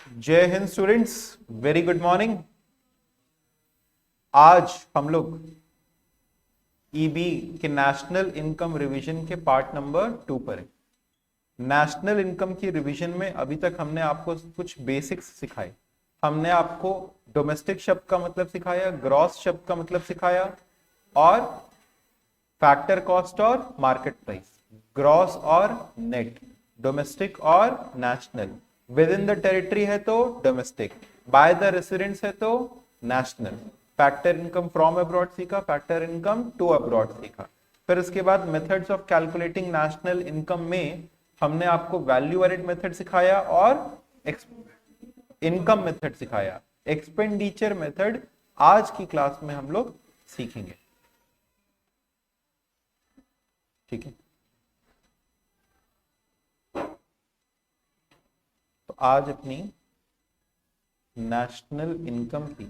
जय Hind students, very good morning. आज हम लोग ईबी के नेशनल इनकम रिवीजन के पार्ट नंबर 2 पर हैं। नेशनल इनकम की रिवीजन में अभी तक हमने आपको कुछ बेसिक्स सिखाए। हमने आपको डोमेस्टिक शब्द का मतलब सिखाया, ग्रॉस शब्द का मतलब सिखाया और फैक्टर कॉस्ट और मार्केट प्राइस, ग्रॉस और नेट, डोमेस्टिक और national. With in the territory है तो डोमेस्टिक, बाय द रेसिडेंट्स है तो national. Factor income from abroad सीखा, फैक्टर इनकम टू अब्रॉड सीखा। फिर इसके बाद methods of calculating national income में हमने आपको वैल्यू एडेड मेथड सिखाया और इनकम मेथड सिखाया। एक्सपेंडिचर मेथड आज की क्लास में हम लोग सीखेंगे। ठीक है, तो आज अपनी नेशनल इनकम की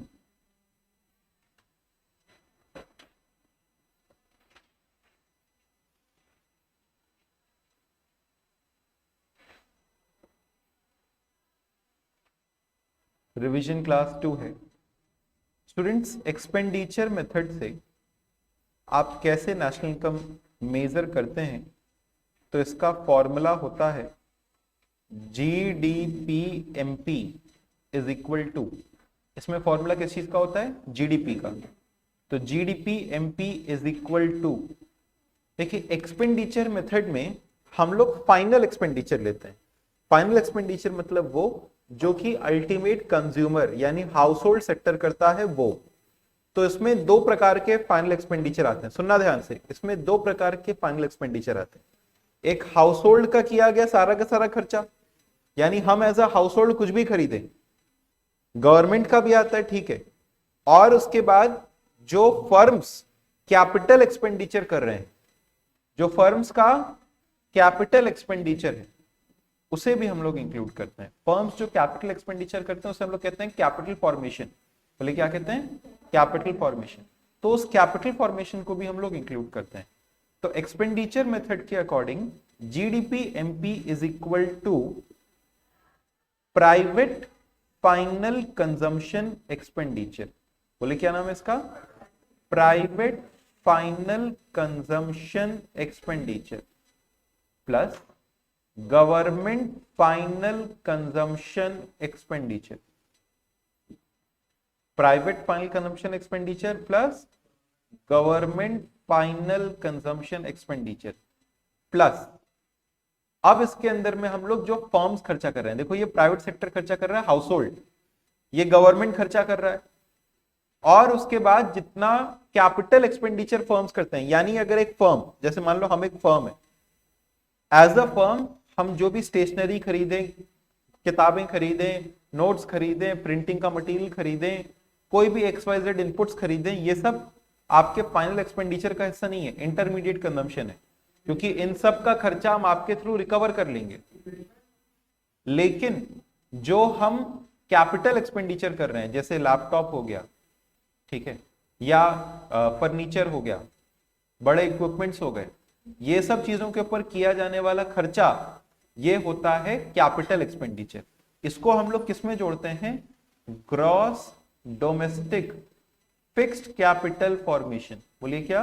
रिवीजन क्लास 2 है। स्टूडेंट्स, एक्सपेंडिचर मेथड से आप कैसे नेशनल इनकम मेजर करते हैं, तो इसका फॉर्मूला होता है GDP MP is equal to, इसमें फॉर्मूला किस चीज का होता है? जीडीपी का। तो GDP MP is equal to, देखिए एक्सपेंडिचर मेथड में हम लोग फाइनल एक्सपेंडिचर लेते हैं। फाइनल एक्सपेंडिचर मतलब वो जो कि अल्टीमेट कंज्यूमर यानी हाउस होल्ड सेक्टर करता है वो। तो इसमें दो प्रकार के फाइनल एक्सपेंडिचर आते हैं, सुनना ध्यान से। इसमें दो प्रकार के फाइनल एक्सपेंडिचर आते हैं। एक हाउस होल्ड का किया गया सारा का सारा खर्चा, यानी हम एज अ हाउस होल्ड कुछ भी खरीदें, गवर्नमेंट का भी आता है, ठीक है। और उसके बाद जो फर्म्स कैपिटल एक्सपेंडिचर कर रहे हैं, जो फर्म्स का कैपिटल एक्सपेंडिचर है, उसे भी हम लोग इंक्लूड करते हैं। फर्म्स जो कैपिटल एक्सपेंडिचर करते हैं उसे हम लोग कहते हैं कैपिटल फॉर्मेशन। बोले क्या कहते हैं? Capital formation. तो उस कैपिटल फॉर्मेशन को भी हम लोग इंक्लूड करते हैं। तो एक्सपेंडिचर मेथड के according GDP MP is equal to private final consumption expenditure. बोले क्या नाम है इसका? Private final consumption expenditure plus government final consumption expenditure. Private final consumption expenditure plus government final consumption expenditure plus, अब इसके अंदर में हम लोग जो फर्म्स खर्चा कर रहे हैं, देखो ये प्राइवेट सेक्टर खर्चा कर रहा है हाउस होल्ड, ये गवर्नमेंट खर्चा कर रहा है, और उसके बाद जितना कैपिटल एक्सपेंडिचर फर्म्स करते हैं, यानी अगर एक फर्म, जैसे मान लो हम एक फर्म है, एज अ फर्म हम जो भी स्टेशनरी खरीदें, किताबें खरीदें, नोट्स खरीदें, प्रिंटिंग का मटेरियल खरीदें, कोई भी XYZ इनपुट्स खरीदें, ये सब आपके फाइनल एक्सपेंडिचर का हिस्सा नहीं है, इंटरमीडिएट कंजम्पशन है, क्योंकि इन सब का खर्चा हम आपके थ्रू रिकवर कर लेंगे। लेकिन जो हम कैपिटल एक्सपेंडिचर कर रहे हैं, जैसे लैपटॉप हो गया, ठीक है, या फर्नीचर हो गया, बड़े इक्विपमेंट्स हो गए, ये सब चीजों के ऊपर किया जाने वाला खर्चा ये होता है कैपिटल एक्सपेंडिचर। इसको हम लोग किस में जोड़ते हैं? Gross domestic fixed capital formation. बोलिए क्या?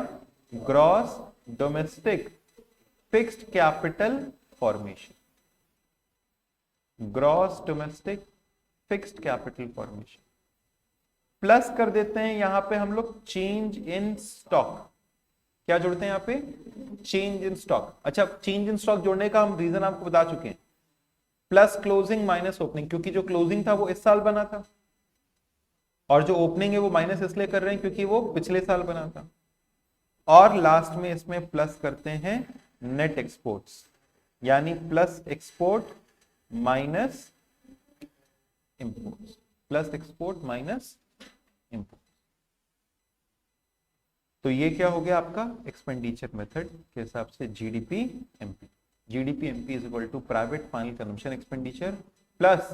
Gross domestic fixed capital formation. Gross domestic fixed capital formation plus कर देते हैं यहां पे हम लोग चेंज इन स्टॉक। क्या जोड़ते हैं यहां पे? Change in stock. अच्छा, चेंज इन स्टॉक जोड़ने का हम रीजन आपको बता चुके हैं, प्लस क्लोजिंग माइनस ओपनिंग, क्योंकि जो क्लोजिंग था वो इस साल बना था और जो ओपनिंग है वो माइनस इसलिए कर रहे हैं क्योंकि वो पिछले साल बना था। और लास्ट में इसमें प्लस करते हैं नेट एक्सपोर्ट्स, यानी plus export minus imports, plus export minus import. तो ये क्या हो गया आपका एक्सपेंडिचर मेथड के हिसाब से GDP MP. GDP MP is equal to private final consumption expenditure plus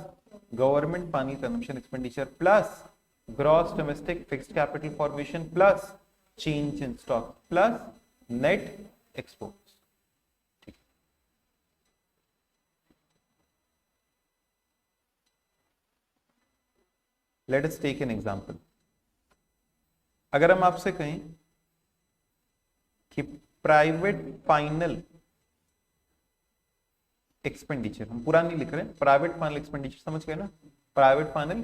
government final consumption expenditure plus gross domestic fixed capital formation plus change in stock plus net exports. ठीक है, let us take an example. अगर हम आपसे कहें कि private final expenditure, हम पूरा नहीं लिख रहे, प्राइवेट फाइनल एक्सपेंडिचर समझ गए ना, private final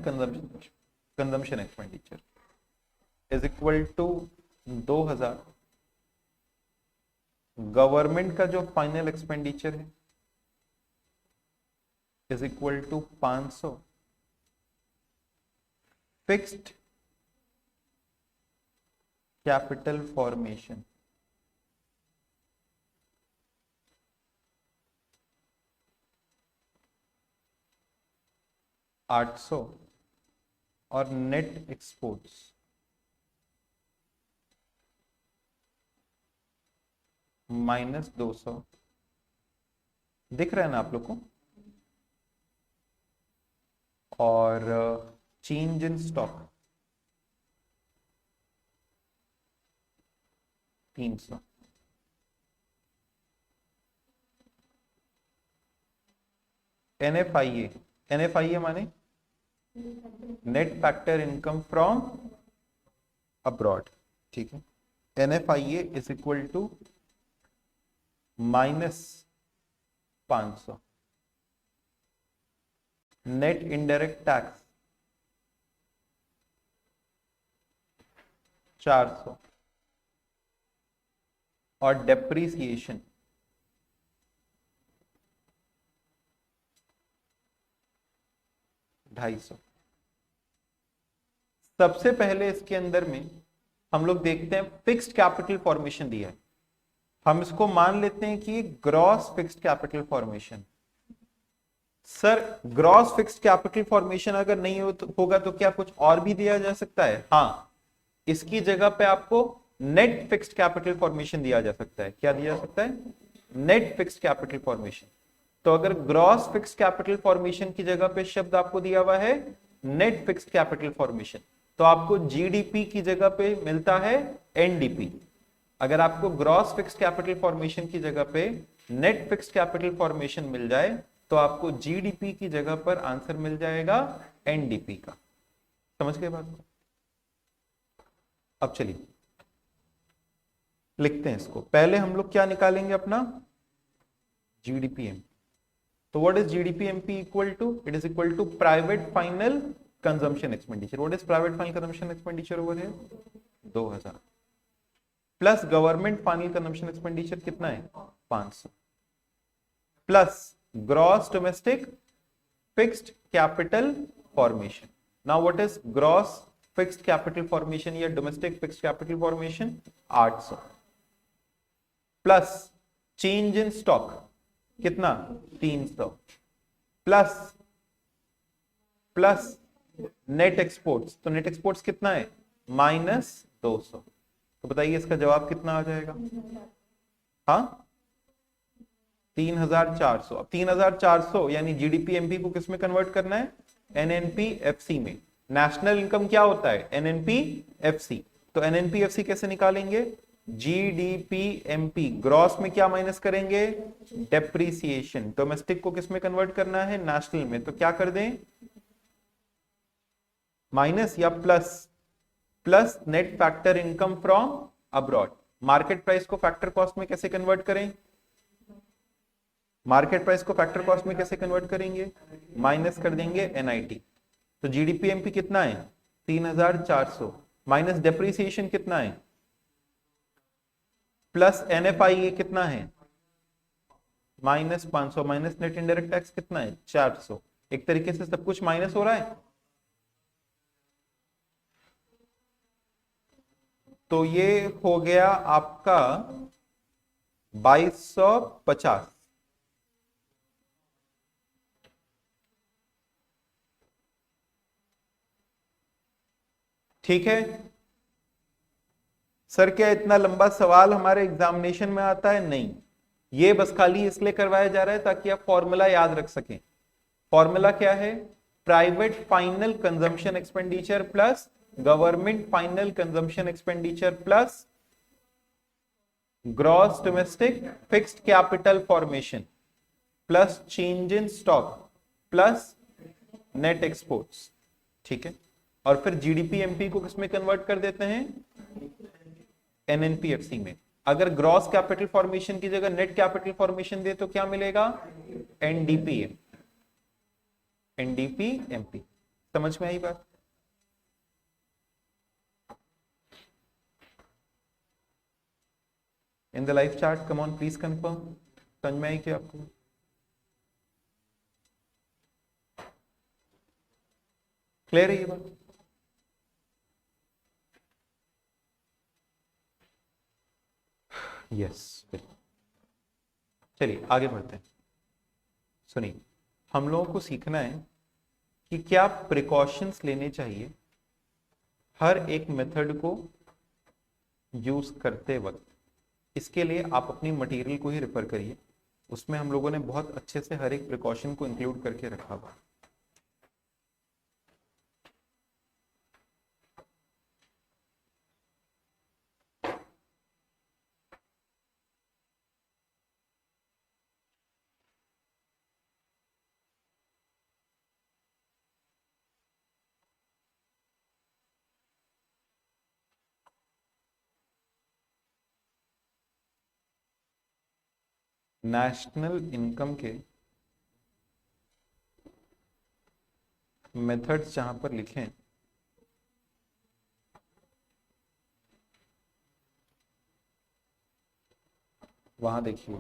consumption expenditure is equal to 2000, government का जो फाइनल एक्सपेंडिचर है is equal to 500, fixed capital formation 800 और नेट एक्सपोर्ट्स -200। दिख रहा है ना आप लोग को? और चेंज इन स्टॉक 300। NFIA माने net factor income from abroad, ठीक है। NFIA is equal to -500, net indirect tax 400 और डेप्रीसिएशन 250। सबसे पहले इसके अंदर में हम लोग देखते हैं फिक्स्ड कैपिटल फॉर्मेशन दिया है, हम इसको मान लेते हैं कि gross fixed capital formation. Sir gross fixed capital formation अगर नहीं होगा तो क्या कुछ और भी दिया जा सकता है? हाँ, इसकी जगह पे आपको नेट फिक्स्ड कैपिटल फॉर्मेशन दिया जा सकता है। क्या दिया जा सकता है? Net fixed capital formation. तो अगर ग्रॉस फिक्स्ड कैपिटल फॉर्मेशन की जगह पे शब्द आपको दिया हुआ है नेट फिक्स्ड कैपिटल फॉर्मेशन, तो आपको जीडीपी की जगह पे मिलता है एनडीपी। अगर आपको ग्रॉस फिक्स्ड कैपिटल फॉर्मेशन की जगह पे नेट फिक्स्ड कैपिटल फॉर्मेशन मिल जाए तो आपको जीडीपी की जगह पर आंसर मिल जाएगा एनडीपी का। समझ गए बात को? अब चलिए लिखते हैं इसको। पहले हम लोग क्या निकालेंगे अपना जीडीपीएम। तो what is GDPMP equal to? It is equal to private final consumption expenditure. What is private final consumption expenditure over here? 2000 plus government final consumption expenditure कितना है? 500 plus gross domestic fixed capital formation. Now what is gross fixed capital formation या domestic fixed capital formation? 800 plus change in stock कितना? 300 plus net exports, तो net exports कितना है? -200। तो बताइए इसका जवाब कितना आ जाएगा? हाँ 3400। अब 3400 यानी जीडीपीएमपी को किस में कन्वर्ट करना है? एनएनपीएफसी में। नेशनल इनकम क्या होता है? एनएनपीएफसी। तो एनएनपीएफसी कैसे निकालेंगे? जीडीपीएमपी ग्रॉस में क्या माइनस करेंगे? डेप्रीसिएशन। डोमेस्टिक को किस में कन्वर्ट करना है? नेशनल में। तो क्या कर दें? माइनस या plus net factor income from abroad. Market price को फैक्टर कॉस्ट में कैसे कन्वर्ट करें? मार्केट प्राइस को फैक्टर कॉस्ट में कैसे कन्वर्ट करेंगे? माइनस कर देंगे एनआईटी। तो जीडीपीएमपी कितना है? 3400 माइनस डेप्रीसिएशन कितना है? प्लस एनएफआईए कितना है? -500 माइनस नेट इनडायरेक्ट टैक्स कितना है? 400। एक तरीके से सब कुछ माइनस हो रहा है। तो ये हो गया आपका 2250। ठीक है सर, क्या इतना लंबा सवाल हमारे एग्जामिनेशन में आता है? नहीं, ये बस खाली इसलिए करवाया जा रहा है ताकि आप फॉर्मूला याद रख सकें। फॉर्मूला क्या है? Private final consumption expenditure plus government final consumption expenditure plus gross domestic fixed capital formation plus change in stock plus net exports. ठीक है, और फिर जीडीपी एमपी को किसमें कन्वर्ट कर देते हैं, एनएनपीएफसी में। अगर ग्रॉस कैपिटल फॉर्मेशन की जगह नेट कैपिटल फॉर्मेशन दे तो क्या मिलेगा, एनडीपी, एनडीपी एमपी। समझ में आई बात? In the live chart, come on please confirm. समझ में आई क्या आपको? क्लियर है ये बात? यस। चलिए आगे बढ़ते हैं। सुनिए, हम लोगों को सीखना है कि क्या प्रिकॉशंस लेने चाहिए हर एक मेथड को यूज करते वक्त। इसके लिए आप अपनी मटेरियल को ही रेफर करिए, उसमें हम लोगों ने बहुत अच्छे से हर एक प्रिकॉशन को इंक्लूड करके रखा हुआ। नेशनल इनकम के मेथड्स जहां पर लिखें, वहां देखिए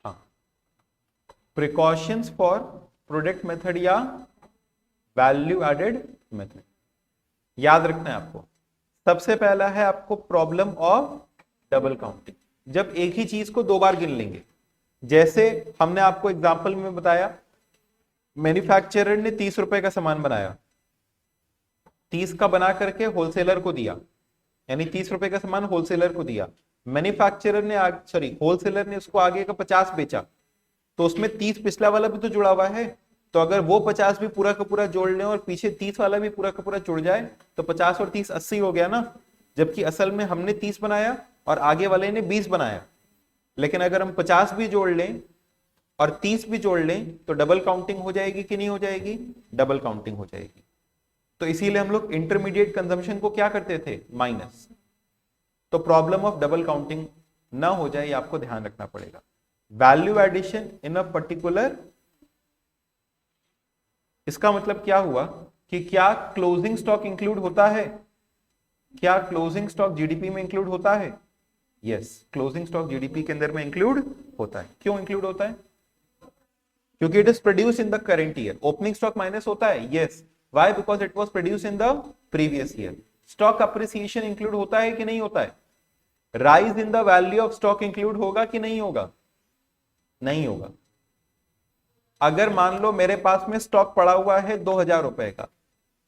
हाँ, प्रिकॉशंस फॉर प्रोडक्ट मेथड या वैल्यू एडेड मेथड। याद रखना है आपको, सबसे पहला है आपको प्रॉब्लम ऑफ डबल काउंटिंग। जब एक ही चीज को दो बार गिन लेंगे, जैसे हमने आपको एग्जांपल में बताया, मैन्युफैक्चरर ने 30 रुपए का सामान बनाया, 30 का बना करके होलसेलर को दिया, यानी 30 रुपए का सामान होलसेलर को दिया। मैन्युफैक्चरर ने होलसेलर ने उसको आगे का 50 बेचा, तो उसमें 30 पिछला वाला भी तो जुड़ा हुआ है। तो अगर वो 50 भी पूरा का पूरा जोड़ लें और पीछे 30 वाला भी पूरा का पूरा जुड़ जाए तो 50 और 30 80 हो गया ना। जबकि असल में हमने 30 बनाया और आगे वाले ने 20 बनाया। लेकिन अगर हम 50 भी जोड़ लें और 30 भी जोड़ लें तो डबल काउंटिंग हो जाएगी कि नहीं हो जाएगी? डबल काउंटिंग हो जाएगी। तो इसीलिए हम लोग इंटरमीडिएट कंजम्पशन को क्या करते थे? माइनस। तो प्रॉब्लम ऑफ डबल काउंटिंग ना हो जाए, ये आपको ध्यान रखना पड़ेगा। Value addition in a particular, इसका मतलब क्या हुआ कि क्या क्लोजिंग स्टॉक इंक्लूड होता है? क्या क्लोजिंग स्टॉक जीडीपी में इंक्लूड होता है? यस, क्लोजिंग स्टॉक जीडीपी के अंदर में इंक्लूड होता है। क्यों इंक्लूड होता है? क्योंकि it is produce in the current year. Opening stock minus होता है, yes. Why? Because it was produce in the previous year. Stock appreciation include होता है कि नहीं होता है? Rise in the value of stock include होगा कि नहीं होगा? नहीं होगा। अगर मान लो मेरे पास में स्टॉक पड़ा हुआ है 2000 रुपए का,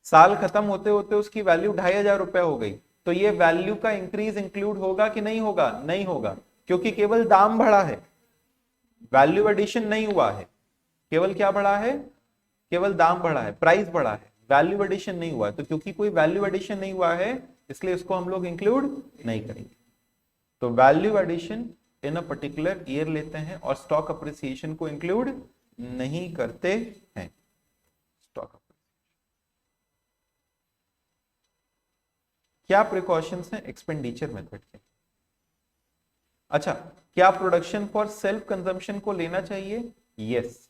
साल खत्म होते होते उसकी वैल्यू 2500 रुपए हो गई, तो ये वैल्यू का इंक्रीज इंक्लूड होगा कि नहीं होगा? नहीं होगा, क्योंकि केवल दाम बढ़ा है, वैल्यू एडिशन नहीं हुआ है। केवल क्या बढ़ा है? केवल दाम बढ़ा है, प्राइस बढ़ा है, वैल्यू एडिशन नहीं हुआ है। तो क्योंकि कोई वैल्यू एडिशन नहीं हुआ है इसलिए इसको हम लोग इंक्लूड नहीं करेंगे। तो value addition in a particular year लेते हैं और स्टॉक अप्रिसिएशन को इंक्लूड नहीं करते हैं। स्टॉक क्या प्रिकॉशंस हैं एक्सपेंडिचर मेथड के? अच्छा, क्या प्रोडक्शन फॉर सेल्फ कंजम्पशन को लेना चाहिए? Yes,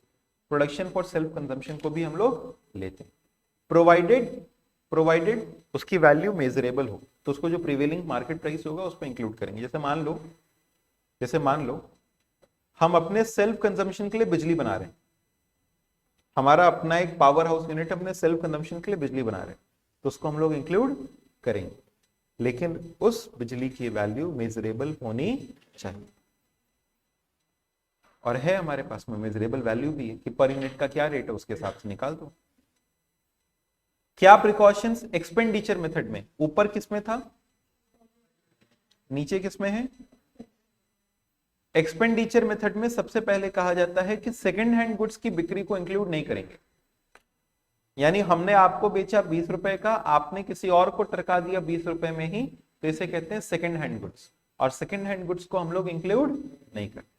production for self consumption को भी हम लोग लेते हैं, प्रोवाइडेड उसकी वैल्यू मेजरेबल हो। तो उसको जो प्रिवेलिंग मार्केट प्राइस होगा उस पर इंक्लूड करेंगे। जैसे मान लो हम अपने सेल्फ कंजम्पशन के लिए बिजली बना रहे हैं, हमारा अपना एक पावर हाउस यूनिट अपने सेल्फ कंजम्पशन के लिए बिजली बना रहे हैं, तो उसको हम लोग इंक्लूड करेंगे, लेकिन उस बिजली की वैल्यू मेजरेबल होनी चाहिए। और है हमारे पास में मेजरेबल वैल्यू भी है कि पर यूनिट का क्या रेट है उसके हिसाब से निकाल दो। क्या प्रिकॉशंस एक्सपेंडिचर मेथड में? ऊपर किसमें था, नीचे किसमें है? एक्सपेंडिचर मेथड में सबसे पहले कहा जाता है कि सेकेंड हैंड गुड्स की बिक्री को इंक्लूड नहीं करेंगे। यानी हमने आपको बेचा 20 रुपए का, आपने किसी और को टरका दिया 20 रुपए में ही, तो इसे कहते हैं सेकेंड हैंड गुड्स, और सेकेंड हैंड गुड्स को हम लोग इंक्लूड नहीं करते।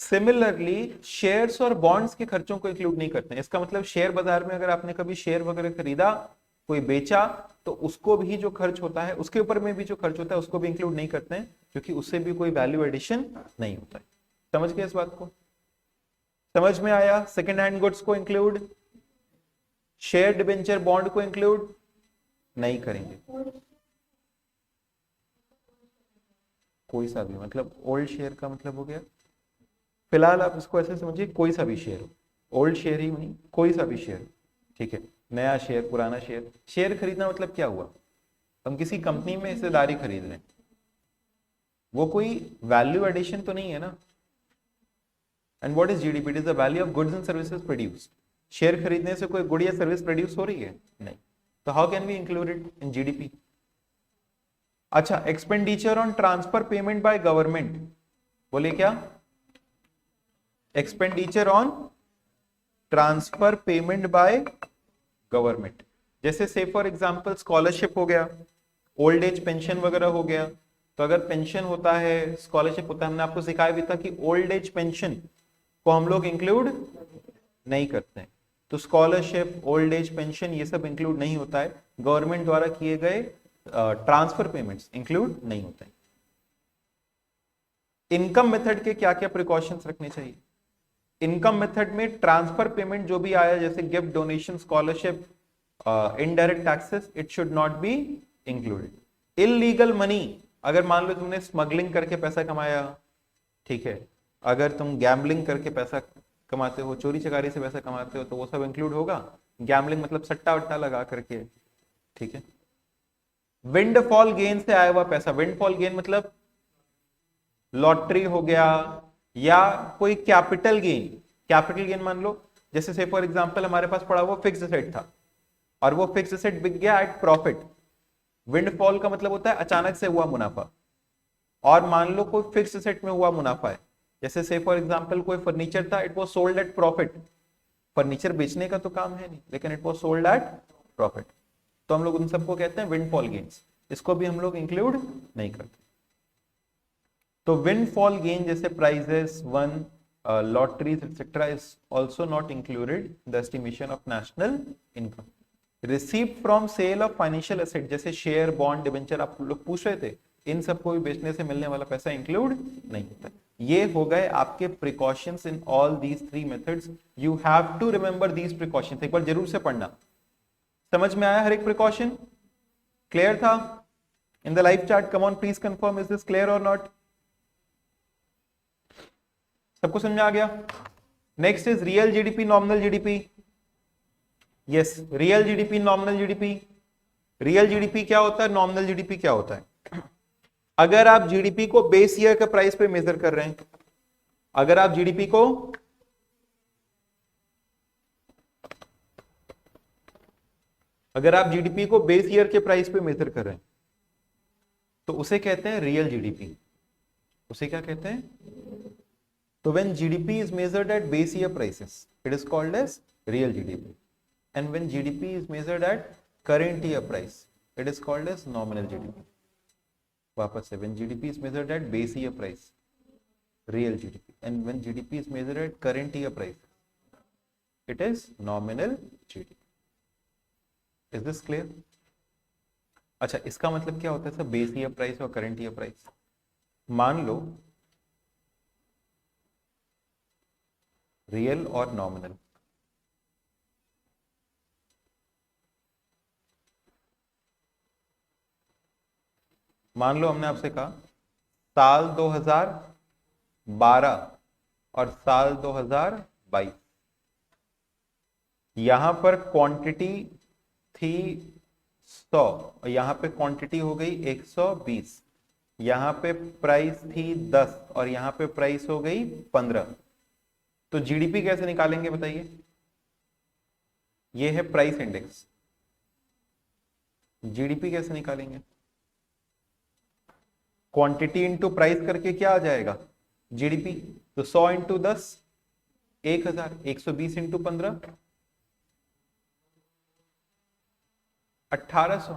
सिमिलरली शेयर्स और बॉन्ड्स के खर्चों को इंक्लूड नहीं करते हैं। इसका मतलब शेयर बाजार में अगर आपने कभी शेयर वगैरह खरीदा, कोई बेचा, तो उसको भी जो खर्च होता है, उसके ऊपर में भी जो खर्च होता है, उसको भी इंक्लूड नहीं करते हैं, क्योंकि उससे भी कोई वैल्यू एडिशन नहीं होता है। समझ गए इस बात को? समझ में आया? सेकेंड हैंड गुड्स को इंक्लूड, शेयर डिबेंचर बॉन्ड को इंक्लूड नहीं करेंगे। कोई सा भी, मतलब ओल्ड शेयर का मतलब हो गया, फिलहाल आप इसको ऐसे समझिए, कोई सा भी शेयर, ओल्ड शेयर ही नहीं, कोई सा भी शेयर, ठीक है, नया शेयर, पुराना शेयर। शेयर खरीदना मतलब क्या हुआ? हम किसी कंपनी में हिस्सेदारी खरीद रहे हैं, वो कोई वैल्यू एडिशन तो नहीं है ना। And what is GDP? It is the value of goods and services produced. Share खरीदने से कोई गुड या सर्विस प्रोड्यूस हो रही है? नहीं। तो how can we include it in GDP? अच्छा, expenditure on transfer payment by government, बोले क्या? Expenditure on transfer payment by government, जैसे से फॉर एग्जांपल स्कॉलरशिप हो गया, ओल्ड एज पेंशन वगैरह हो गया। तो अगर पेंशन होता है, स्कॉलरशिप होता है, हमने आपको सिखाया भी था कि ओल्ड एज पेंशन को हम लोग इंक्लूड नहीं करते हैं। तो स्कॉलरशिप, ओल्ड एज पेंशन, ये सब इंक्लूड नहीं होता है। गवर्नमेंट द्वारा किए गए ट्रांसफर पेमेंट्स इंक्लूड नहीं होते हैं। इनकम मेथड के क्या क्या प्रिकॉशंस रखने चाहिए? इनकम मेथड में ट्रांसफर पेमेंट जो भी आया, जैसे gift, donation, scholarship, indirect taxes, it should not be included. Illegal money, अगर मान लो तुमने स्मगलिंग करके पैसा कमाया, ठीक है, अगर तुम गैम्बलिंग करके पैसा कमाते हो, चोरी चकारी से पैसा कमाते हो, तो वो सब इंक्लूड होगा। गैम्बलिंग मतलब सट्टा वट्टा लगा करके, ठीक है। विंडफॉल गेन से आया हुआ पैसा, विंडफॉल गेन मतलब लॉटरी हो गया या कोई कैपिटल गेन। कैपिटल गेन मान लो, जैसे से फॉर एग्जांपल हमारे पास पड़ा हुआ फिक्स्ड एसेट था और वो फिक्स्ड एसेट बिक गया एट प्रॉफिट। विंडफॉल का मतलब होता है अचानक से हुआ मुनाफा। और मान लो कोई फिक्स्ड एसेट में हुआ मुनाफा है, जैसे से फॉर एग्जांपल कोई फर्नीचर था, it was sold at profit. Furniture बेचने का तो काम है नहीं, लेकिन it was sold at profit, तो हम लोग उन सबको कहते हैं विंडफॉल गेन्स। इसको भी हम लोग इंक्लूड नहीं करते। तो विंडफॉल गेन जैसे prizes won, lotteries etcetera is also not included in the estimation of national income. Received from sale of financial asset, जैसे शेयर, बॉन्ड, डिबेंचर आप लोग पूछ रहे थे, इन सबको भी बेचने से मिलने वाला पैसा इंक्लूड नहीं होता। ये हो गए आपके precautions in all these three methods. You have to remember these precautions, एक बार जरूर से पढ़ना। समझ में आया हर एक प्रिकॉशन? क्लियर था? In the live chat come on please confirm, is this clear और नॉट? सबको समझ में आ गया? Next is real GDP, nominal GDP. Yes, real GDP, nominal GDP. Real GDP क्या होता है, नॉमिनल जीडीपी क्या होता है? अगर आप जीडीपी को बेस ईयर के प्राइस पे मेजर कर रहे हैं, अगर आप जीडीपी को बेस ईयर के प्राइस पे मेजर कर रहे हैं, तो उसे कहते हैं रियल जीडीपी। उसे क्या कहते हैं? तो when GDP is measured at base year prices, it is called as real GDP. And when GDP is measured at current year price, it is called as nominal GDP. वापस से, when GDP is measured at base year price, real GDP. And when GDP is measured at current year price, it is nominal GDP. Is this clear? अच्छा, इसका मतलब क्या होता है sir, base year price और current year price? मान लो real और nominal, मान लो हमने आपसे कहा साल 2012 और साल 2022, यहां पर क्वांटिटी थी 100 और यहां पे क्वांटिटी हो गई 120, यहां पे प्राइस थी 10 और यहां पे प्राइस हो गई 15। तो जीडीपी कैसे निकालेंगे बताइए? ये है प्राइस इंडेक्स। जीडीपी कैसे निकालेंगे? क्वांटिटी इंटू प्राइस करके क्या आ जाएगा जीडीपी? तो 100 इंटू 10 1000, 120 इंटू 15 1800,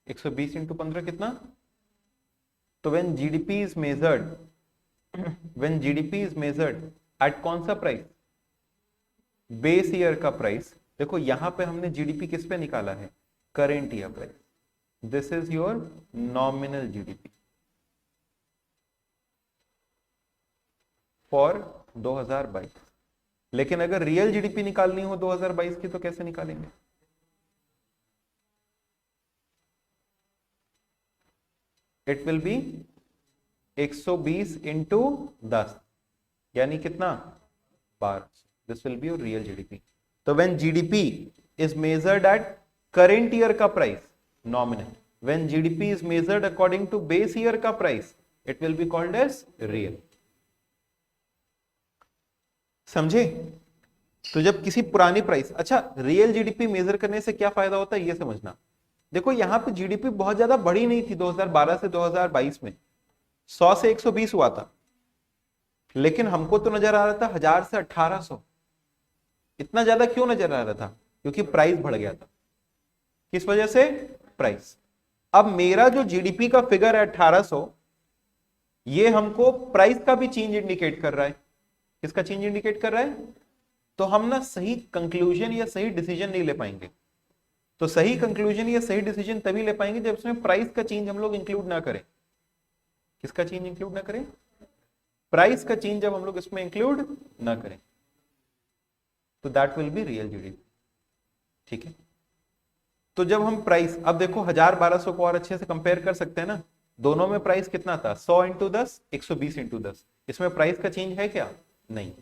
120 इंटू 15 कितना? तो when GDP is measured, when GDP is measured eight कौन सा प्राइस? बेस ईयर का प्राइस। देखो यहां पे हमने जीडीपी किस पे निकाला है? Current year price. This is your nominal GDP for 2022। लेकिन अगर रियल जीडीपी निकालनी हो 2022 की तो कैसे निकालेंगे? इट विल बी 120 इंटू 10 यानी कितना? 12। This will be your real GDP. तो when GDP is measured at current year का price, nominal. When GDP is measured according to base year का price, it will be called as real. समझे? तो जब किसी पुरानी प्राइस, अच्छा real GDP major करने से क्या फायदा होता है ये समझना। देखो यहां पे जीडीपी बहुत ज्यादा बढ़ी नहीं थी 2012 से 2022 में, 100 से 120 हुआ था, लेकिन हमको तो नजर आ रहा था 1000 से 1800। इतना ज्यादा क्यों नजर आ रहा था? क्योंकि प्राइस बढ़ गया था। किस वजह से? प्राइस। अब मेरा जो जीडीपी का फिगर है 1800, ये हमको प्राइस का भी चेंज इंडिकेट कर रहा है। किसका चेंज इंडिकेट कर रहा है? तो हम ना सही कंक्लूजन या सही डिसीजन नहीं ले पाएंगे। तो सही कंक्लूजन या सही डिसीजन तभी ले पाएंगे जब उसमें प्राइस का चेंज हम लोग इंक्लूड ना करें। किसका चेंज इंक्लूड ना करें? प्राइस का चेंज जब हम लोग इसमें इंक्लूड ना करें, तो that will be real GDP. ठीक है, तो जब हम प्राइस, अब देखो 1000-1200 को और अच्छे से कंपेयर कर सकते हैं ना। दोनों में प्राइस कितना था? 100 इंटू 10, 120 इंटू 10। इसमें प्राइस का चेंज है क्या? नहीं।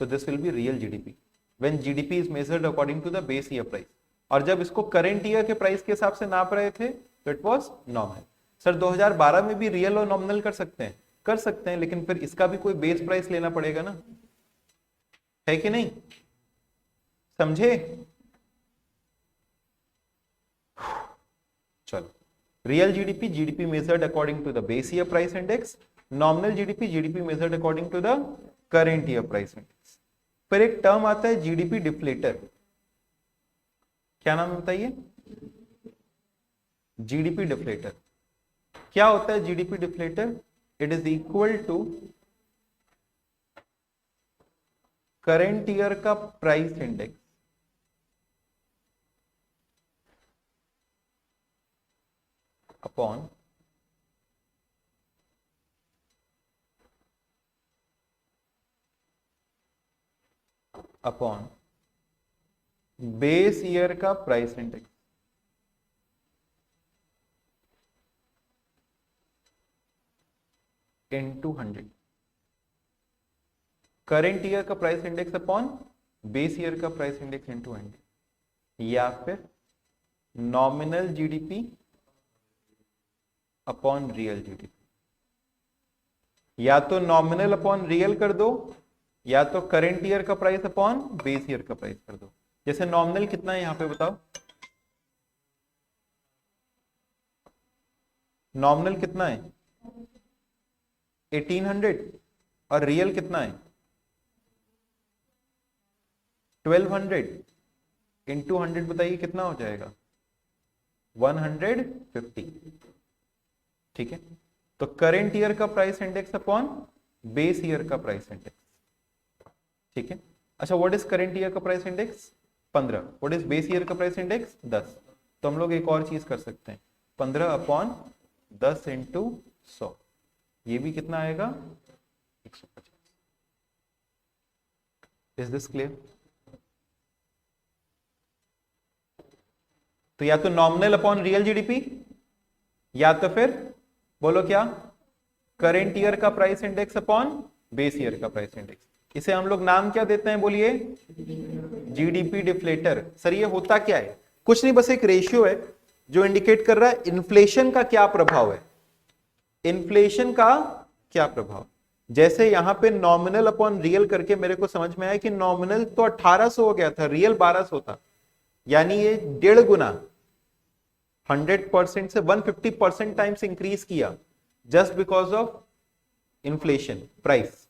तो this will be real GDP when GDP is measured according to the base year price. और जब इसको करंट ईयर के प्राइस के हिसाब से नाप रहे थे तो इट वाज नॉमिनल। सर 2012 में भी रियल और नॉमिनल कर सकते हैं? कर सकते हैं, लेकिन फिर इसका भी कोई बेस प्राइस लेना पड़ेगा ना, है कि नहीं? समझे? चलो, real GDP, GDP measured according to the base year price index. Nominal GDP, GDP measured according to the current year price index. फिर एक टर्म आता है जीडीपी डिफ्लेटर। क्या नाम बताइए? GDP deflator. क्या होता है GDP deflator? It is equal to current year का price index upon base year का price index into 100। Current year का price index upon base year का प्राइस इंडेक्स इनटू 100, या फिर nominal GDP upon real GDP. या तो nominal upon real कर दो, या तो करंट ईयर का प्राइस अपॉन बेस ईयर का प्राइस कर दो। जैसे नॉमिनल कितना है यहां पे बताओ? नॉमिनल कितना है? 1800। और रियल कितना है? 1200 इंटू 100 बताइए कितना हो जाएगा? 150। ठीक है, तो करंट ईयर का price index upon base year का प्राइस इंडेक्स। ठीक है, अच्छा व्हाट इज करंट ईयर का price index? 15। What is base year का प्राइस इंडेक्स? 10। तो हम लोग एक और चीज कर सकते हैं, 15 अपॉन 10 इंटू 100, ये भी कितना आएगा? 150। Is this clear? तो या तो नॉमिनल अपॉन रियल जीडीपी, या तो फिर बोलो क्या? करंट ईयर का price index upon base year का प्राइस इंडेक्स। इसे हम लोग नाम क्या देते हैं बोलिए? GDP deflator. सर ये होता क्या है? कुछ नहीं, बस एक रेशियो है जो इंडिकेट कर रहा है इन्फ्लेशन का क्या प्रभाव है। इन्फ्लेशन का क्या प्रभाव? जैसे यहां पे नॉमिनल अपॉन रियल करके मेरे को समझ में आया कि नॉमिनल तो 1800 हो गया था, रियल 1200 था, यानी ये 1.5 गुना 100% से 150% टाइम्स इंक्रीज किया just because of inflation, price.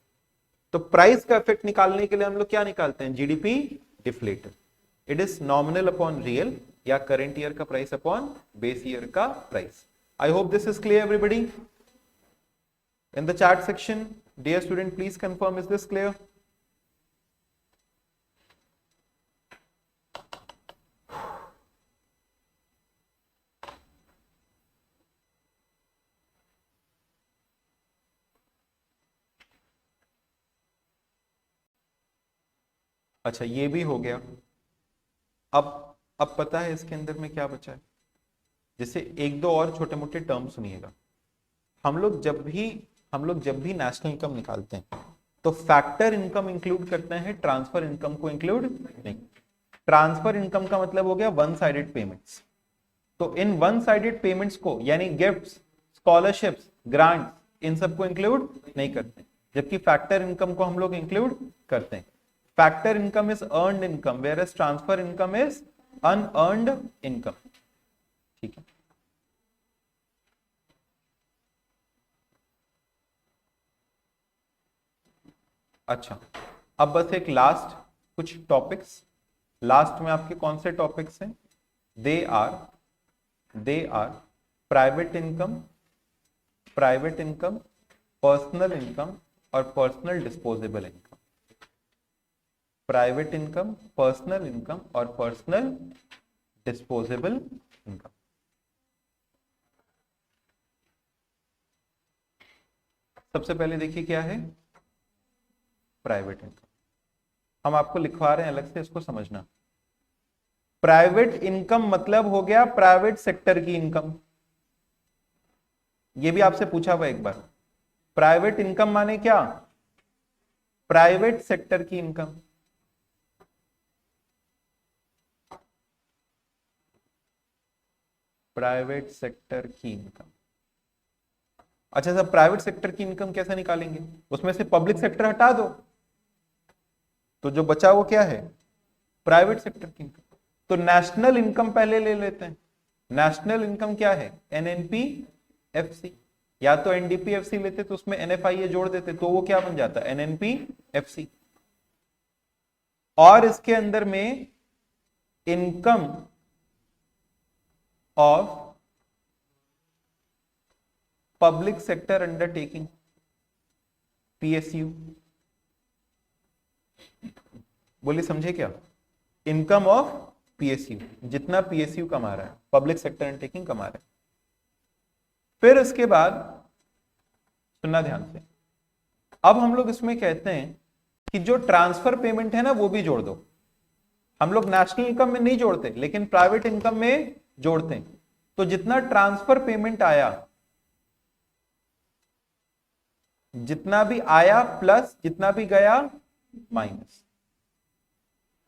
तो प्राइस का इफेक्ट निकालने के लिए हम लोग क्या निकालते हैं? GDP deflator. It is nominal upon real या करंट ईयर का प्राइस अपॉन बेस ईयर का price. I hope this is clear everybody in the chat section. Dear student please confirm, is this clear? अच्छा ये भी हो गया। अब पता है इसके अंदर में क्या बचा है? जैसे एक दो और छोटे मोटे टर्म सुनिएगा। हम लोग जब भी नेशनल इनकम निकालते हैं तो फैक्टर इनकम इंक्लूड करते हैं, ट्रांसफर इनकम को इंक्लूड नहीं। ट्रांसफर इनकम का मतलब हो गया वन साइडेड पेमेंट्स। तो इन वन साइडेड पेमेंट्स को यानी गिफ्ट्स, स्कॉलरशिप्स, ग्रांट्स, इन सबको इंक्लूड नहीं करते, जबकि फैक्टर इनकम को हम लोग इंक्लूड करते हैं। Factor income is earned income whereas transfer income is unearned income. ठीक है, अच्छा अब बस एक लास्ट कुछ टॉपिक्स। लास्ट में आपके कौन से टॉपिक्स हैं? They are private income, personal income और personal disposable income. Private income, personal income और पर्सनल डिस्पोजेबल इनकम। सबसे पहले देखिए क्या है प्राइवेट इनकम। हम आपको लिखवा रहे हैं अलग से, इसको समझना। प्राइवेट इनकम मतलब हो गया प्राइवेट सेक्टर की इनकम। ये भी आपसे पूछा हुआ एक बार। प्राइवेट इनकम माने क्या? प्राइवेट सेक्टर की इनकम। प्राइवेट सेक्टर की इनकम। अच्छा सर, प्राइवेट सेक्टर की इनकम कैसे निकालेंगे? उसमें से पब्लिक सेक्टर हटा दो तो जो बचा वो क्या है? प्राइवेट सेक्टर की इनकम। तो नेशनल इनकम पहले ले लेते हैं। नेशनल इनकम क्या है? एनएनपी एफसी, या तो एनडीपी एफसी लेते तो उसमें एनएफआईए जोड़ देते तो वो क्या बन जाता? NNP FC. और इसके अंदर में income of public sector undertaking, PSU. बोलिए समझे क्या? इनकम ऑफ पीएसयू, जितना पीएसयू कमा रहा है, पब्लिक सेक्टर अंडरटेकिंग कमा रहा है। फिर उसके बाद सुनना ध्यान से, अब हम लोग इसमें कहते हैं कि जो ट्रांसफर पेमेंट है ना वो भी जोड़ दो। हम लोग नेशनल इनकम में नहीं जोड़ते लेकिन प्राइवेट इनकम में जोड़ते हैं। तो जितना ट्रांसफर पेमेंट आया, जितना भी आया प्लस जितना भी गया minus,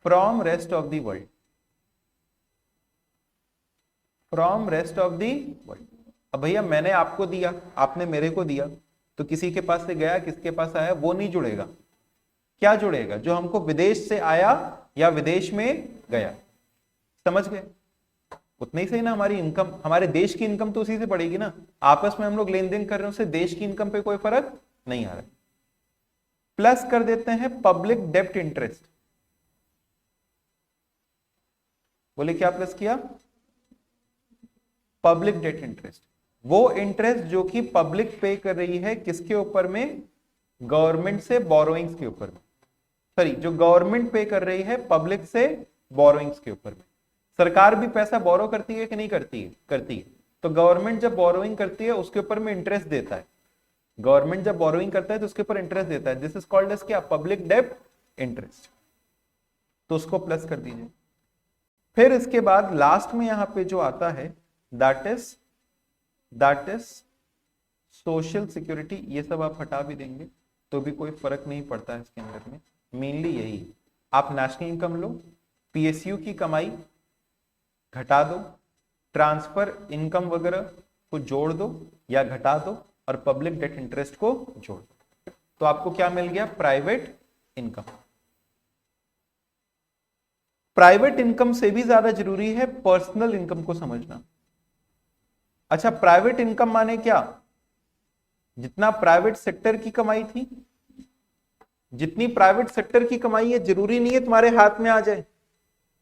from rest of the world, from rest of the world. अब भैया मैंने आपको दिया, आपने मेरे को दिया, तो किसी के पास से गया, किसके पास आया, वो नहीं जुड़ेगा। क्या जुड़ेगा? जो हमको विदेश से आया या विदेश में गया। समझ गए? उतना ही सही ना। हमारी इनकम, हमारे देश की इनकम तो उसी से पड़ेगी ना। आपस में हम लोग लेन देन कर रहे हैं, उससे देश की इनकम पे कोई फर्क नहीं आ रहा। प्लस कर देते हैं पब्लिक डेब्ट इंटरेस्ट। बोले क्या प्लस किया? Public debt interest. वो इंटरेस्ट जो कि पब्लिक पे कर रही है किसके ऊपर में? गवर्नमेंट से बोरोइंग्स के ऊपर में। सॉरी, जो गवर्नमेंट पे कर रही है पब्लिक से बोरोइंग्स के ऊपर में। सरकार भी पैसा बोरो करती है कि नहीं करती है? करती है। तो गवर्नमेंट जब बोरोइंग करती है उसके ऊपर में इंटरेस्ट देता है। गवर्नमेंट जब बोरोइंग करता है तो उसके ऊपर इंटरेस्ट देता है। दिस इज कॉल्ड एज क्या? पब्लिक डेब्ट इंटरेस्ट। तो उसको प्लस कर दीजिए। फिर इसके बाद लास्ट में यहां पे जो आता है दैट इज सोशल सिक्योरिटी। ये सब आप हटा भी देंगे तो भी कोई फर्क नहीं पड़ता है इसके अंदर में। मेनली यही, आप नेशनल इनकम लो, पीएसयू की कमाई घटा दो, ट्रांसफर इनकम वगैरह को जोड़ दो या घटा दो, और पब्लिक डेट इंटरेस्ट को जोड़ दो, तो आपको क्या मिल गया? Private income. प्राइवेट इनकम से भी ज्यादा जरूरी है पर्सनल इनकम को समझना। अच्छा, प्राइवेट इनकम माने क्या? जितना प्राइवेट सेक्टर की कमाई थी, जितनी प्राइवेट सेक्टर की कमाई है, जरूरी नहीं है तुम्हारे हाथ में आ जाए।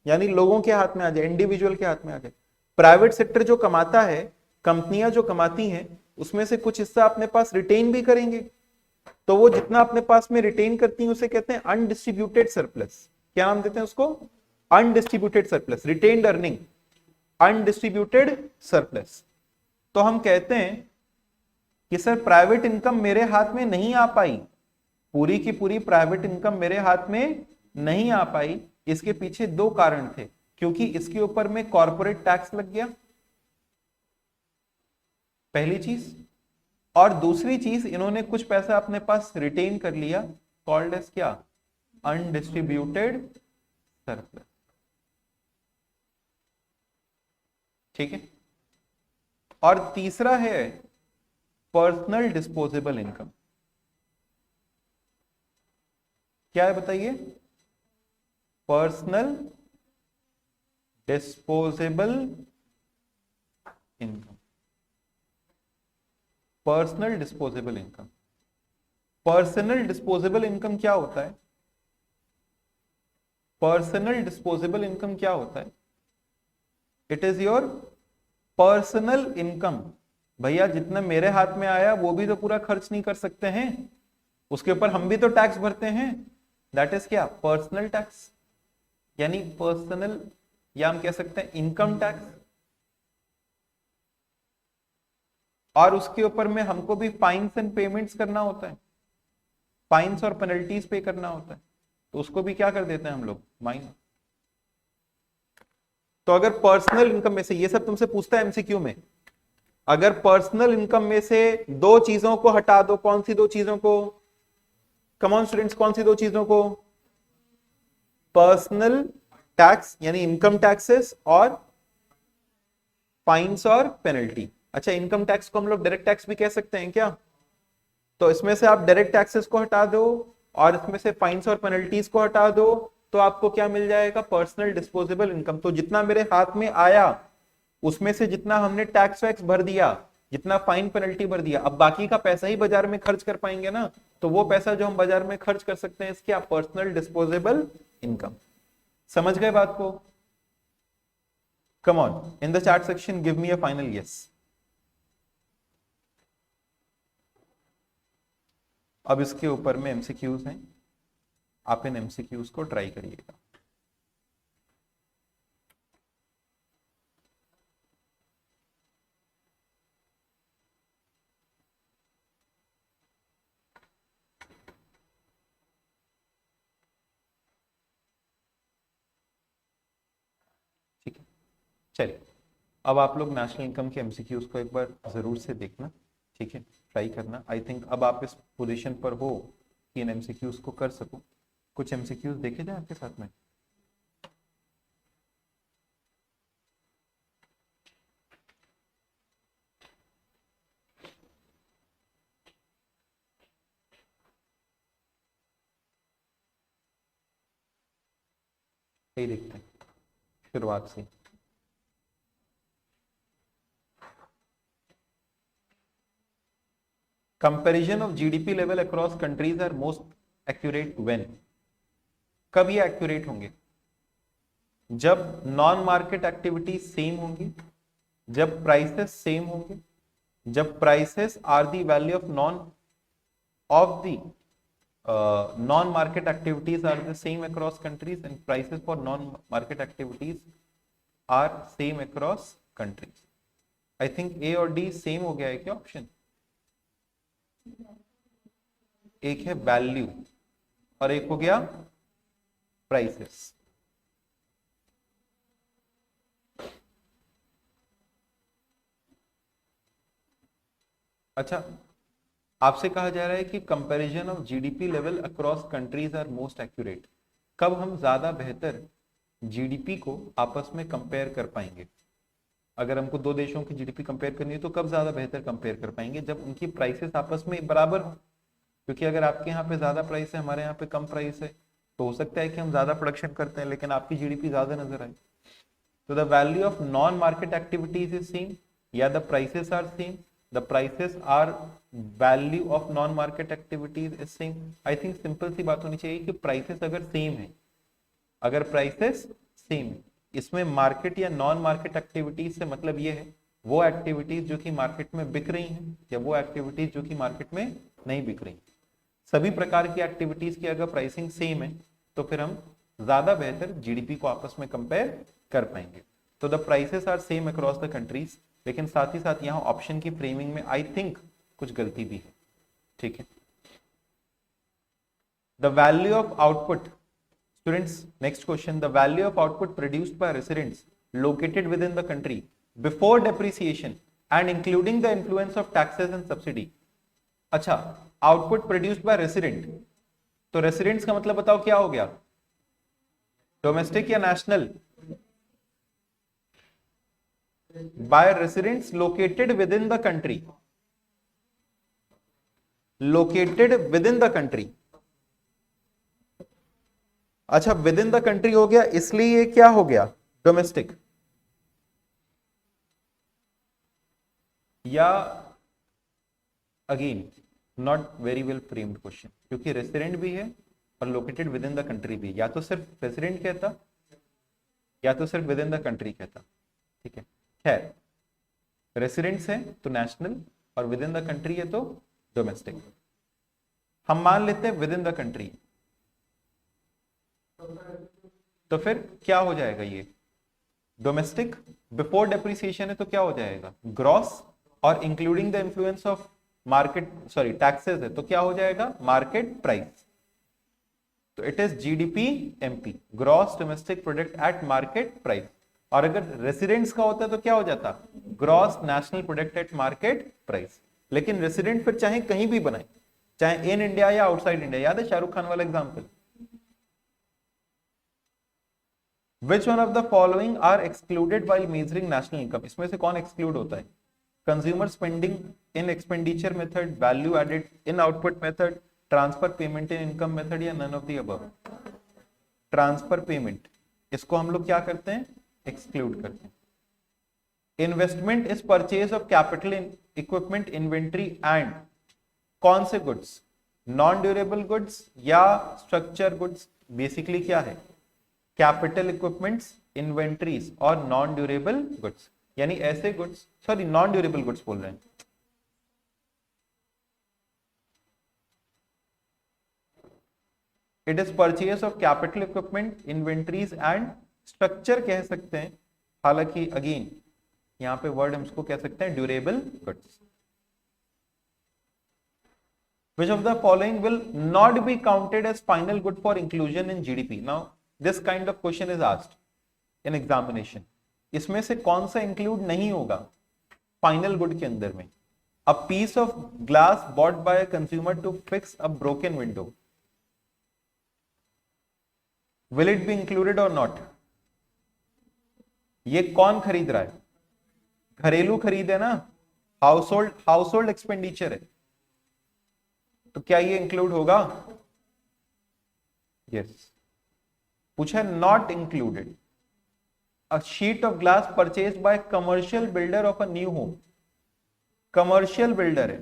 यानी लोगों के हाथ में आ जाए, इंडिविजुअल के हाथ में आ जाए। प्राइवेट सेक्टर जो कमाता है, कंपनियां जो कमाती हैं, उसमें से कुछ हिस्सा अपने पास रिटेन भी करेंगे, तो वो जितना अपने पास में रिटेन करती हैं उसे कहते हैं अनडिस्ट्रीब्यूटेड सरप्लस। क्या नाम देते हैं उसको? Undistributed surplus, retained earning, undistributed surplus. तो हम कहते हैं कि सर प्राइवेट इनकम मेरे हाथ में नहीं आ पाई, पूरी की पूरी प्राइवेट इनकम मेरे हाथ में नहीं आ पाई। इसके पीछे दो कारण थे, क्योंकि इसके ऊपर में कॉर्पोरेट टैक्स लग गया, पहली चीज, और दूसरी चीज इन्होंने कुछ पैसा अपने पास रिटेन कर लिया, कॉल्ड एज क्या? Undistributed surplus. ठीक है। और तीसरा है पर्सनल डिस्पोजेबल इनकम। क्या है बताइए? Personal disposable income. Personal disposable income, personal disposable income क्या होता है? पर्सनल डिस्पोजेबल इनकम क्या होता है? It is your personal income. भैया जितना मेरे हाथ में आया वो भी तो पूरा खर्च नहीं कर सकते हैं, उसके ऊपर हम भी तो टैक्स भरते हैं। दैट इज क्या? पर्सनल टैक्स, यानी पर्सनल, या हम कह सकते हैं इनकम टैक्स। और उसके ऊपर में हमको भी फाइन्स एंड पेमेंट्स करना होता है, फाइन्स और पेनल्टीज पे करना होता है, तो उसको भी क्या कर देते हैं हम लोग? माइनस। तो अगर पर्सनल इनकम में से, ये सब तुमसे पूछता है एमसीक्यू में, अगर पर्सनल इनकम में से दो चीजों को हटा दो, कौन सी दो चीजों को? कमॉन स्टूडेंट्स, कौन सी दो चीजों को? पर्सनल टैक्स यानी इनकम टैक्सेस, और फाइन्स और पेनल्टी। अच्छा, इनकम टैक्स को हम लोग डायरेक्ट टैक्स भी कह सकते हैं क्या? तो इसमें से आप डायरेक्ट टैक्सेस को हटा दो और इसमें से फाइन्स और पेनल्टीज को हटा दो, तो आपको क्या मिल जाएगा? Personal disposable income. तो जितना मेरे हाथ में आया उसमें से जितना हमने टैक्स वैक्स भर दिया, जितना फाइन पेनल्टी भर दिया, अब बाकी का पैसा ही बाजार में खर्च कर पाएंगे ना, तो वो पैसा जो हम बाजार में खर्च कर सकते हैं, इसकी पर्सनल डिस्पोजेबल इनकम। समझ गए बात को? Come on, in the chat section give me a final yes. अब इसके ऊपर में एमसीक्यूज हैं, आप इन एमसीक्यूज को ट्राई करिएगा। ठीक है, चलिए अब आप लोग नेशनल इनकम के एमसीक्यूज को एक बार जरूर से देखना, ठीक है, ट्राई करना। आई थिंक अब आप इस पोजीशन पर हो कि इन एमसीक्यूज को कर सको। कुछ एमसीक्यूज देखे जाए आपके साथ में। यही देखते हैं शुरुआत से। Comparison of GDP level across countries are most accurate when? कब ये एक्यूरेट होंगे? जब नॉन मार्केट एक्टिविटी सेम होंगी, जब प्राइसेस सेम होंगे, जब prices are the value of the non-market activities are the same across countries and prices for non-market activities are same across countries. I think A और D same हो गया है क्या option? एक है वैल्यू और एक हो गया प्राइसेस। अच्छा, आपसे कहा जा रहा है कि comparison of GDP level across countries are most accurate. कब हम ज्यादा बेहतर जीडीपी को आपस में कंपेयर कर पाएंगे? अगर हमको दो देशों की जीडीपी कंपेयर करनी है तो कब ज्यादा बेहतर कंपेयर कर पाएंगे? जब उनकी प्राइसेस आपस में बराबर हो। क्योंकि अगर आपके यहाँ पे ज्यादा प्राइस है, हमारे यहाँ पे कम प्राइस है, तो हो सकता है कि हम ज्यादा प्रोडक्शन करते हैं लेकिन आपकी जीडीपी ज्यादा नजर आए। तो the value of non market activities is same या the prices are same? The prices are value of non market activities is same. I think simple सी बात होनी चाहिए कि प्राइसेस अगर सेम है, अगर प्राइसेस सेम है। इसमें मार्केट या नॉन मार्केट एक्टिविटीज से मतलब ये है वो एक्टिविटीज जो कि मार्केट में बिक रही हैं या वो एक्टिविटीज जो कि मार्केट में नहीं बिक रही। सभी प्रकार की एक्टिविटीज की अगर प्राइसिंग सेम है तो फिर हम ज्यादा बेहतर जीडीपी को आपस में कंपेयर कर पाएंगे। तो the prices are same across the countries, लेकिन साथ ही साथ यहाँ ऑप्शन की फ्रेमिंग में आई थिंक कुछ गलती भी है। ठीक है, the value of output, students next question, the value of output produced by residents located within the country before depreciation and including the influence of taxes and subsidy. अच्छा, output produced by resident, तो residents का मतलब बताओ क्या हो गया, domestic या national? By residents located within the country, located within the country. अच्छा, विद इन द कंट्री हो गया, इसलिए ये क्या हो गया, डोमेस्टिक। या again not very well framed question, क्योंकि रेसिडेंट भी है और located within the country भी, या तो सिर्फ रेसिडेंट कहता या तो सिर्फ विद इन द कंट्री कहता। ठीक है, खैर रेसिडेंट्स है तो नेशनल और विद इन द कंट्री है तो डोमेस्टिक। हम मान लेते हैं विद इन द कंट्री, तो फिर क्या हो जाएगा, ये डोमेस्टिक बिफोर डेप्रिसिएशन है तो क्या हो जाएगा, ग्रॉस, और including the influence of market sorry taxes है तो क्या हो जाएगा, मार्केट प्राइस। तो it is GDP MP, gross domestic product at market price. और अगर रेसिडेंट्स का होता तो क्या हो जाता, gross national product eight market price. लेकिन रेसिडेंट फिर चाहे कहीं भी बनाए, चाहे इन इंडिया या आउटसाइड इंडिया। याद है शाहरुख खान वाला example, Which one of the following are excluded while measuring national income? इसमें से कौन exclude होता है, consumer spending in expenditure method, value added in output method, transfer payment in income method, या none of the above? Transfer payment, इसको हम लोग क्या करते हैं, एक्सक्लूड करते हैं। Investment is purchase of capital in equipment inventory and कौन से गुड्स, नॉन ड्यूरेबल गुड्स या स्ट्रक्चर गुड्स। बेसिकली क्या है, कैपिटल इक्विपमेंट्स, इन्वेंट्रीज और नॉन ड्यूरेबल गुड्स, यानी ऐसे goods, sorry non durable goods बोल रहे हैं। It is purchase of capital equipment, inventories and structure कह सकते हैं, हालांकि अगेन यहां पे वर्ड हम इसको कह सकते हैं durable goods. Which of the following will not be counted as final good for inclusion in GDP? Now this kind of question is asked in examination. इसमें से कौन सा इंक्लूड नहीं होगा फाइनल गुड के अंदर में? A piece of glass bought by a consumer to fix a broken window, will it be included or not? ये कौन खरीद रहा है, घरेलू खरीद है ना, हाउस होल्ड एक्सपेंडिचर है, तो क्या ये इंक्लूड होगा? यस। पूछा है not included. A sheet of glass purchase by commercial builder of a new home, commercial builder है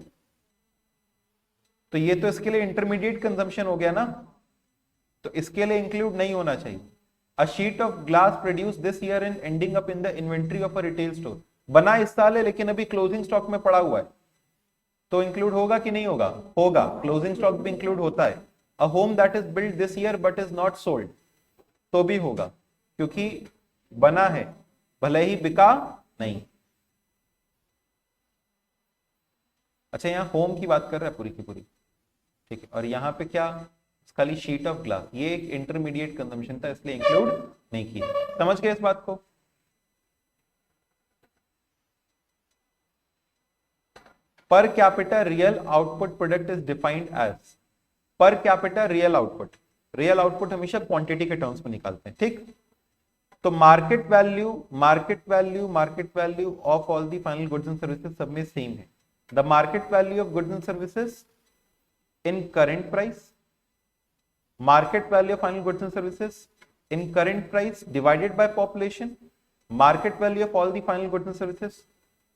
तो ये तो इसके लिए इंटरमीडिएट कंजम्पशन हो गया ना, तो इसके लिए इंक्लूड नहीं होना चाहिए। A sheet of glass produce this year and ending up in the inventory of a retail store, बना इस साल है लेकिन अभी क्लोजिंग स्टॉक में पड़ा हुआ है, तो इंक्लूड होगा कि नहीं होगा? होगा, क्लोजिंग स्टॉक भी इंक्लूड होता है। A home that is build this year but is not sold, तो भी होगा क्योंकि बना है भले ही बिका नहीं। अच्छा, यहाँ होम की बात कर रहा है पूरी की पूरी, ठीक है, और यहाँ पे क्या, खाली शीट ऑफ ग्लास, ये एक इंटरमीडिएट कंजम्पशन था इसलिए इंक्लूड नहीं किया। समझ गए इस बात को? Per capita real output product is defined as, per capita real output, real output हमेशा क्वांटिटी के टर्म्स में निकालते हैं, ठीक। तो market value of all the final goods and services सब में सेम है। The market value of goods and services in current price, market value of final goods and services in current price divided by population, market value of all the final goods and services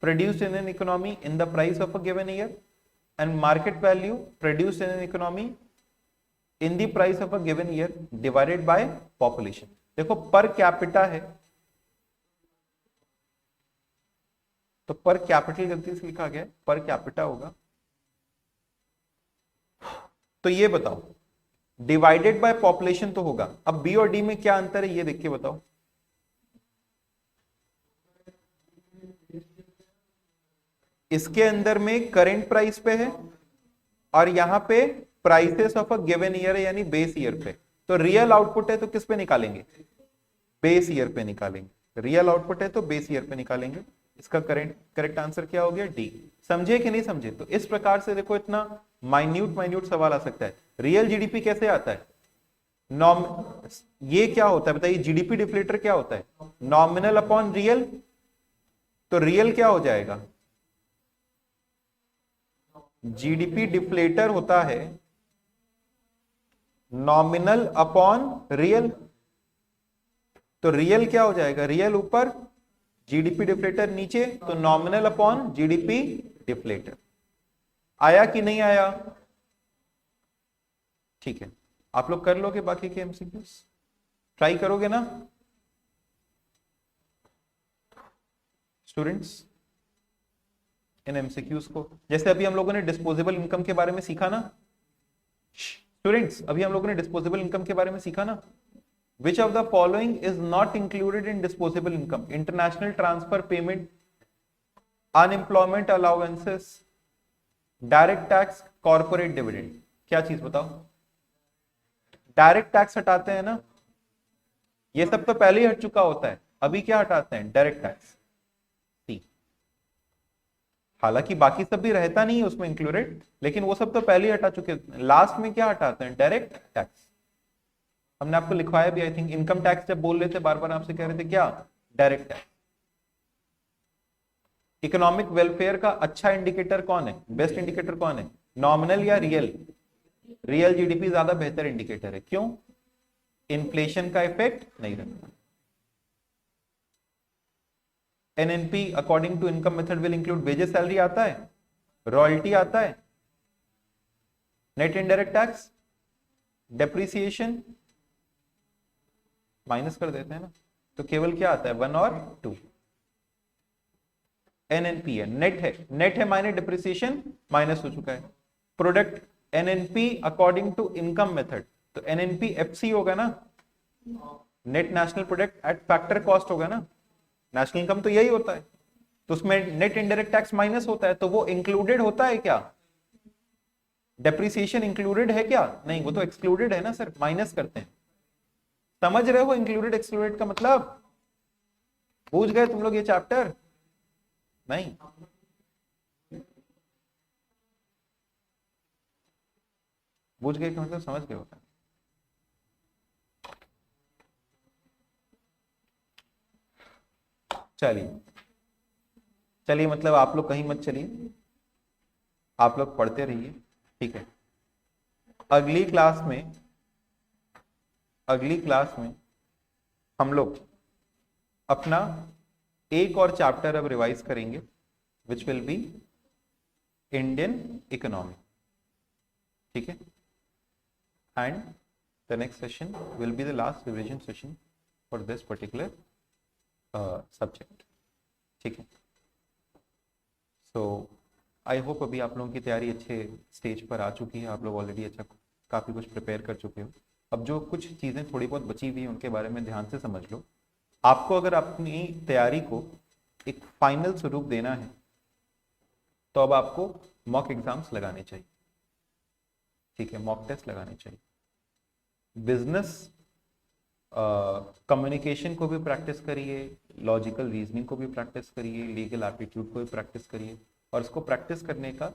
produced in an economy in the price of a given year, and market value produced in an economy in the price of a given year divided by population. देखो per capita है, तो पर capital गलती से लिखा गया है, per capita होगा। तो ये बताओ डिवाइडेड बाय पॉपुलेशन तो होगा। अब बी और डी में क्या अंतर है ये देख के बताओ। इसके अंदर में करेंट प्राइस पे है और यहां पे prices of a given year है, यानी बेस ईयर पे। तो रियल आउटपुट है तो किस पे निकालेंगे? बेस ईयर पे निकालेंगे। रियल आउटपुट है तो बेस ईयर पे निकालेंगे। इसका करेक्ट आंसर क्या हो गया? डी। समझे कि नहीं समझे? तो इस प्रकार से देखो इतना माइन्यूट सवाल आ सकता है। रियल जीडीपी कैसे आता है? नॉम ये क्या होता है बताइए? जीडीपी डिफ्लेटर क्या होता है? Nominal upon real. तो रियल क्या हो जाएगा? जीडीपी डिफ्लेटर होता है नॉमिनल अपॉन रियल। तो रियल क्या हो जाएगा? रियल ऊपर, जीडीपी डिफ्लेटर नीचे, तो नॉमिनल अपॉन जीडीपी डिफ्लेटर। आया कि नहीं आया? ठीक है, आप लोग कर लोगे बाकी के एमसीक्यूज? ट्राई करोगे ना स्टूडेंट्स इन एमसीक्यूज को? जैसे अभी हम लोगों ने डिस्पोजेबल इनकम के बारे में सीखा ना स्टूडेंट्स, अभी हम लोगों ने डिस्पोजेबल इनकम के बारे में सीखा ना। Which of the following is not included in disposable income? International transfer payment, unemployment allowances, direct tax, corporate dividend। क्या चीज बताओ? डायरेक्ट टैक्स हटाते हैं ना, ये सब तो पहले ही हट चुका होता है। अभी क्या हटाते हैं? Direct tax. हालांकि बाकी सब भी रहता नहीं है उसमें इंक्लूडेड, लेकिन वो सब तो पहले ही हटा चुके हैं। लास्ट में क्या हटाते हैं? Direct tax. हमने आपको लिखवाया भी, आई थिंक इनकम टैक्स जब बोल रहे थे बार बार आपसे कह रहे थे क्या? Direct tax. इकोनॉमिक वेलफेयर का अच्छा इंडिकेटर कौन है? बेस्ट इंडिकेटर कौन है? नॉमिनल या रियल? रियल जीडीपी ज्यादा बेहतर इंडिकेटर है। क्यों? इन्फ्लेशन का इफेक्ट नहीं रहता। NNP according to income method will include wages, salary आता है, रॉयल्टी आता है, net indirect tax, depreciation minus कर देते हैं ना, तो केवल क्या आता है? 1 और 2। एनएनपी है, नेट है माइनस डिप्रिसिएशन, माइनस हो चुका है। Product NNP according to income method, तो एनएनपी एफसी होगा ना, net national product at factor cost होगा ना। नेशनल इनकम तो यही होता है, तो उसमें नेट इनडायरेक्ट टैक्स माइनस होता है, तो वो इंक्लूडेड होता है क्या? डेप्रिसिएशन इंक्लूडेड है क्या? नहीं, वो तो एक्सक्लूडेड है ना सर, माइनस करते हैं। समझ रहे हो इंक्लूडेड एक्सक्लूडेड का मतलब? पूछ गए तुम लोग ये चैप्टर? नहीं, पूछ गए का मतलब समझ गए होता है। चलिए चलिए, मतलब आप लोग कहीं मत चलिए, आप लोग पढ़ते रहिए, ठीक है। अगली क्लास में हम लोग अपना एक और चैप्टर अब रिवाइज करेंगे, which will be Indian economy, ठीक है। And the next session will be the last revision session for this particular subject, ठीक है। सो आई होप अभी आप लोगों की तैयारी अच्छे स्टेज पर आ चुकी है, आप लोग ऑलरेडी अच्छा काफ़ी कुछ प्रिपेयर कर चुके हो। अब जो कुछ चीज़ें थोड़ी बहुत बची हुई हैं उनके बारे में ध्यान से समझ लो। आपको अगर अपनी तैयारी को एक फाइनल स्वरूप देना है तो अब आपको मॉक एग्जाम्स लगाने चाहिए, ठीक है, मॉक टेस्ट लगाने चाहिए। बिजनेस कम्युनिकेशन को भी प्रैक्टिस करिए, लॉजिकल रीजनिंग को भी प्रैक्टिस करिए, लीगल एप्टीट्यूड को भी प्रैक्टिस करिए। और इसको प्रैक्टिस करने का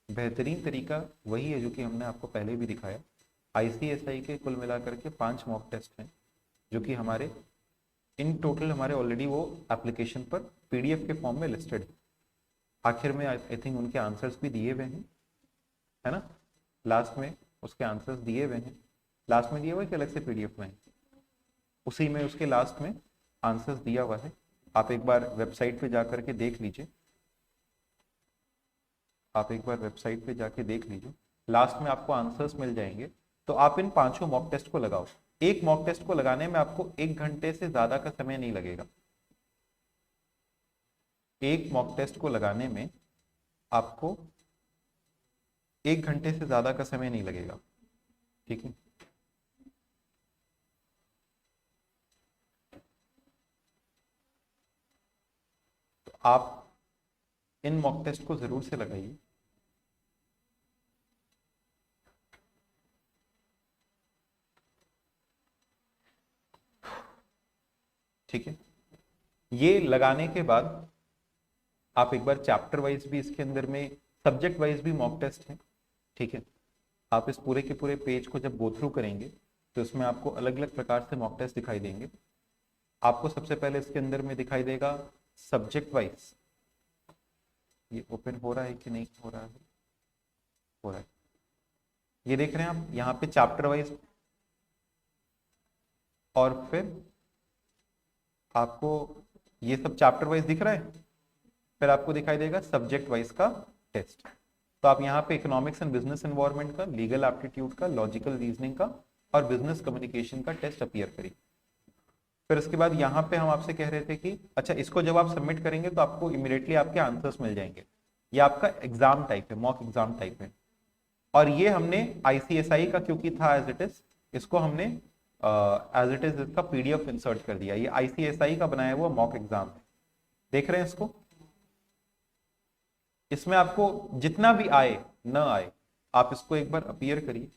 बेहतरीन तरीका वही है जो कि हमने आपको पहले भी दिखाया। आईसीएसआई के कुल मिलाकर के 5 मॉक टेस्ट हैं जो कि हमारे इन टोटल हमारे ऑलरेडी वो एप्लीकेशन पर पीडीएफ के फॉर्म में लिस्टेड है। आखिर में आई थिंक उनके आंसर्स भी दिए हुए हैं, है ना, लास्ट में उसके आंसर्स दिए हुए हैं। लास्ट में दिए हुए कि अलग से पीडीएफ में? उसी में उसके लास्ट में आंसर्स दिया हुआ है। आप एक बार वेबसाइट पे जाकर के देख लीजिए, आप एक बार वेबसाइट पे जाके देख लीजिए, लास्ट में आपको आंसर्स मिल जाएंगे। तो आप इन 5 मॉक टेस्ट को लगाओ, एक मॉक टेस्ट को लगाने में आपको 1 घंटे से ज्यादा का समय नहीं लगेगा। एक मॉक टेस्ट को लगाने में आपको 1 घंटे से ज्यादा का समय नहीं लगेगा। ठीक है, तो आप इन मॉक टेस्ट को जरूर से लगाइए। ठीक है, ये लगाने के बाद आप एक बार चैप्टर वाइज भी इसके अंदर में, सब्जेक्ट वाइज भी मॉक टेस्ट है। ठीक है, आप इस पूरे के पूरे पेज को जब गो थ्रू करेंगे तो इसमें आपको अलग अलग प्रकार से मॉक टेस्ट दिखाई देंगे। आपको सबसे पहले इसके अंदर में दिखाई देगा सब्जेक्ट वाइज, ये ओपन हो रहा है कि नहीं हो रहा है, हो रहा है, ये देख रहे हैं आप यहाँ पे चैप्टर वाइज, और फिर आपको ये सब चैप्टर वाइज दिख रहा है, फिर आपको दिखाई देगा सब्जेक्ट वाइज का टेस्ट। तो आप यहाँ पे इकोनॉमिक्स एंड बिजनेस एनवायरनमेंट का, लीगल एप्टीट्यूड का, लॉजिकल रीजनिंग का और बिजनेस कम्युनिकेशन का टेस्ट अपीयर करिए। फिर उसके बाद यहाँ पे हम आपसे कह रहे थे कि अच्छा, इसको जब आप सबमिट करेंगे तो आपको इमीडिएटली आपके आंसर्स मिल जाएंगे। ये आपका एग्जाम टाइप है, मॉक एग्जाम टाइप है। और ये हमने ICSI का क्योंकि था एज इट इज, इसको हमने एज इट इज इसका PDF इंसर्ट कर दिया। ये ICSI का बनाया हुआ मॉक एग्जाम है, देख रहे हैं इसको। इसमें आपको जितना भी आए न आए, आप इसको एक बार अपीयर करिए,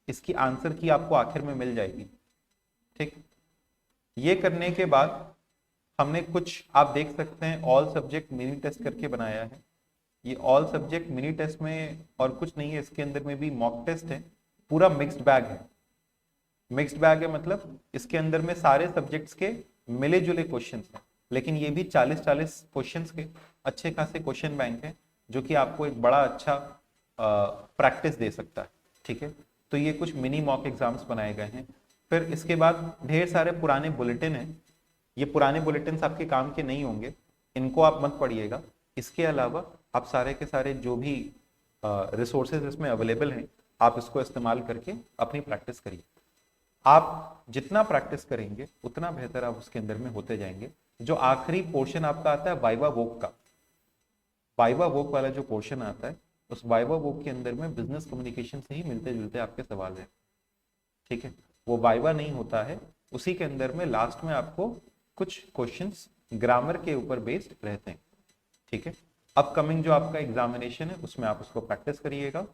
इसकी आंसर की आपको आखिर में मिल जाएगी। ठीक, ये करने के बाद हमने कुछ, आप देख सकते हैं, ऑल सब्जेक्ट मिनी टेस्ट करके बनाया है। ये ऑल सब्जेक्ट मिनी टेस्ट में और कुछ नहीं है, इसके अंदर में भी मॉक टेस्ट है, पूरा मिक्स्ड बैग है। मिक्स्ड बैग है मतलब इसके अंदर में सारे सब्जेक्ट्स के मिले जुले क्वेश्चंस हैं, लेकिन ये भी 40-40 क्वेश्चंस के अच्छे खासे क्वेश्चन बैंक है, जो कि आपको एक बड़ा अच्छा प्रैक्टिस दे सकता है। ठीक है, तो ये कुछ मिनी मॉक एग्जाम्स बनाए गए हैं। फिर इसके बाद ढेर सारे पुराने बुलेटिन हैं, ये पुराने बुलेटिन आपके काम के नहीं होंगे, इनको आप मत पढ़िएगा। इसके अलावा आप सारे के सारे जो भी रिसोर्सेज इसमें अवेलेबल हैं, आप इसको इस्तेमाल करके अपनी प्रैक्टिस करिए। आप जितना प्रैक्टिस करेंगे उतना बेहतर आप उसके अंदर में होते जाएंगे। जो आखिरी पोर्शन आपका आता है वाइवा वोक का, वाइवा वोक वाला जो पोर्शन आता है, उस वाइवा वोक के अंदर में बिजनेस कम्युनिकेशन से ही मिलते जुलते आपके सवाल हैं। ठीक है, वो वाइवा नहीं होता है, उसी के अंदर में लास्ट में आपको कुछ क्वेश्चंस ग्रामर के ऊपर बेस्ड रहते हैं। ठीक है, अपकमिंग जो आपका एग्जामिनेशन है उसमें आप उसको प्रैक्टिस करिएगा,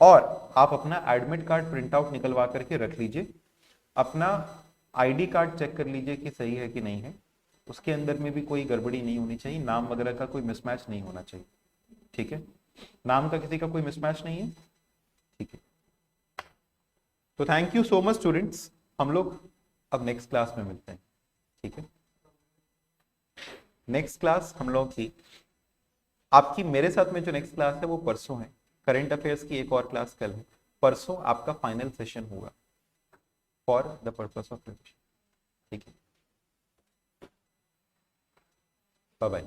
और आप अपना एडमिट कार्ड प्रिंट आउट निकलवा करके रख लीजिए, अपना ID कार्ड चेक कर लीजिए कि सही है कि नहीं है, उसके अंदर में भी कोई गड़बड़ी नहीं होनी चाहिए, नाम वगैरह का कोई मिसमैच नहीं होना चाहिए। ठीक है, नाम का किसी का कोई मिसमैच नहीं है। ठीक है, तो thank you so much students, हम लोग अब नेक्स्ट क्लास में मिलते हैं। ठीक है, नेक्स्ट क्लास हम लोग की, आपकी मेरे साथ में जो नेक्स्ट क्लास है वो परसों है, करंट अफेयर्स की एक और क्लास कल है, परसों आपका फाइनल सेशन होगा for the purpose of revision. ठीक है, बाय बाय।